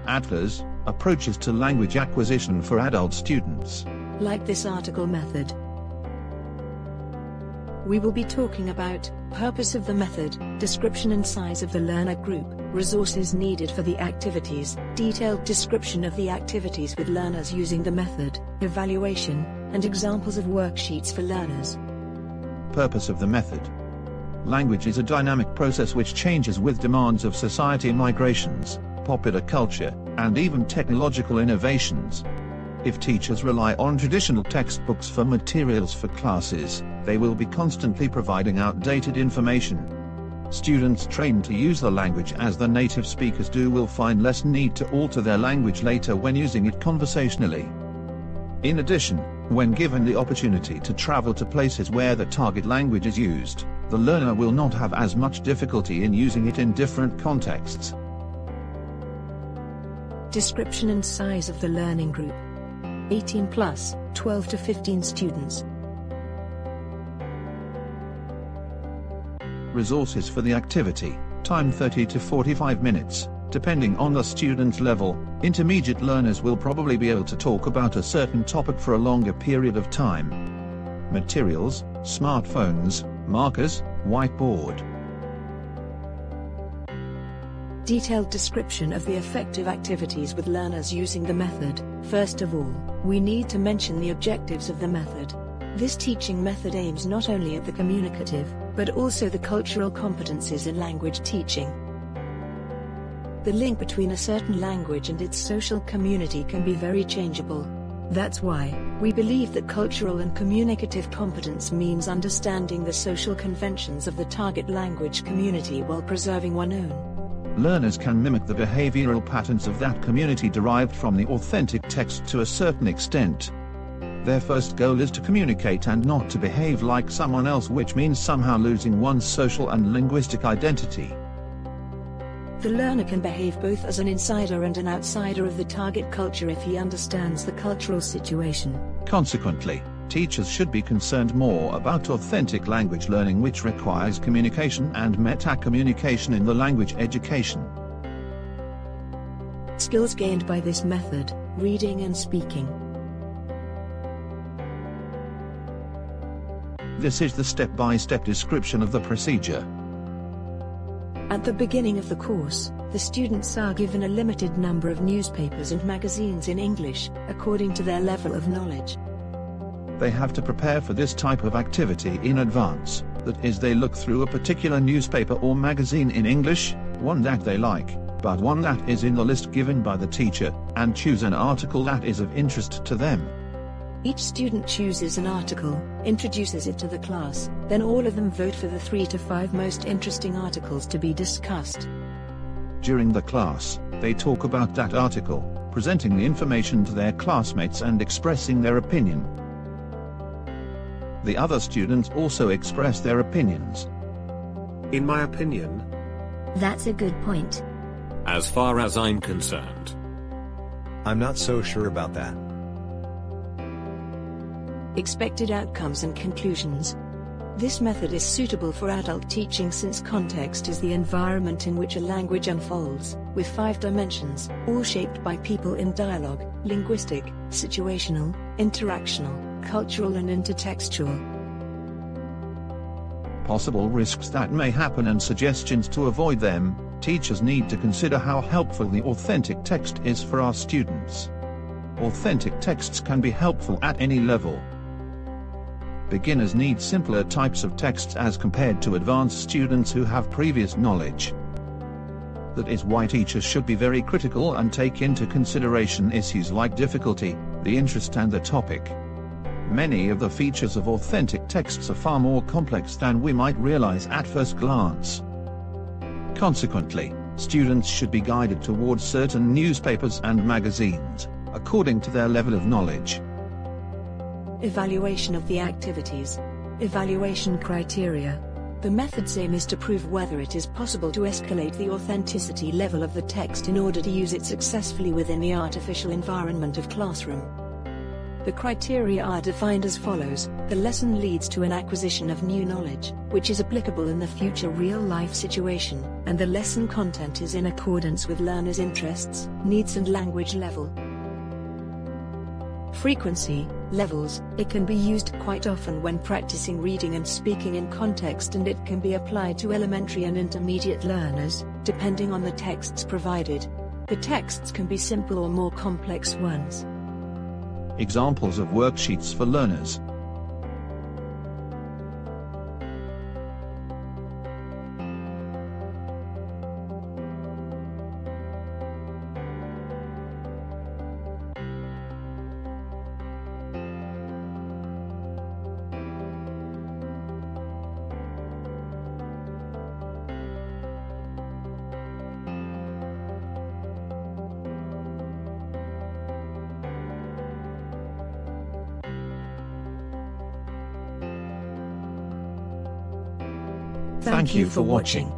ATLA's approaches to language acquisition for adult students. Like this article method. We will be talking about purpose of the method, description and size of the learner group, resources needed for the activities, detailed description of the activities with learners using the method, evaluation, and examples of worksheets for learners. Purpose of the method. Language is a dynamic process which changes with demands of society, migrations, popular culture, and even technological innovations. If teachers rely on traditional textbooks for materials for classes, they will be constantly providing outdated information. Students trained to use the language as the native speakers do will find less need to alter their language later when using it conversationally. In addition, when given the opportunity to travel to places where the target language is used, the learner will not have as much difficulty in using it in different contexts. Description and size of the learning group. 18 plus, 12 to 15 students. Resources for the activity, time 30 to 45 minutes, depending on the student level. Intermediate learners will probably be able to talk about a certain topic for a longer period of time. Materials, smartphones, markers, whiteboard. Detailed description of the effective activities with learners using the method. First of all, we need to mention the objectives of the method. This teaching method aims not only at the communicative, but also the cultural competencies in language teaching. The link between a certain language and its social community can be very changeable. That's why we believe that cultural and communicative competence means understanding the social conventions of the target language community while preserving one's own. Learners can mimic the behavioral patterns of that community derived from the authentic text to a certain extent. Their first goal is to communicate and not to behave like someone else, which means somehow losing one's social and linguistic identity. The learner can behave both as an insider and an outsider of the target culture if he understands the cultural situation. Consequently, teachers should be concerned more about authentic language learning, which requires communication and meta-communication in the language education. Skills gained by this method: reading and speaking. This is the step-by-step description of the procedure. At the beginning of the course, the students are given a limited number of newspapers and magazines in English, according to their level of knowledge. They have to prepare for this type of activity in advance, that is, they look through a particular newspaper or magazine in English, one that they like, but one that is in the list given by the teacher, and choose an article that is of interest to them. Each student chooses an article, introduces it to the class, then all of them vote for the 3 to 5 most interesting articles to be discussed. During the class, they talk about that article, presenting the information to their classmates and expressing their opinion. The other students also express their opinions. In my opinion, that's a good point. As far as I'm concerned, I'm not so sure about that. Expected outcomes and conclusions. This method is suitable for adult teaching since context is the environment in which a language unfolds, with 5 dimensions, all shaped by people in dialogue: linguistic, situational, interactional, cultural and intertextual. Possible risks that may happen and suggestions to avoid them. Teachers need to consider how helpful the authentic text is for our students. Authentic texts can be helpful at any level. Beginners need simpler types of texts as compared to advanced students who have previous knowledge. That is why teachers should be very critical and take into consideration issues like difficulty, the interest and the topic. Many of the features of authentic texts are far more complex than we might realize at first glance. Consequently, students should be guided towards certain newspapers and magazines, according to their level of knowledge. Evaluation of the activities. Evaluation criteria. The method's aim is to prove whether it is possible to escalate the authenticity level of the text in order to use it successfully within the artificial environment of classroom. The criteria are defined as follows: the lesson leads to an acquisition of new knowledge, which is applicable in the future real-life situation, and the lesson content is in accordance with learners' interests, needs and language level. Frequency, levels. It can be used quite often when practicing reading and speaking in context, and it can be applied to elementary and intermediate learners, depending on the texts provided. The texts can be simple or more complex ones. Examples of worksheets for learners. Thank you for watching.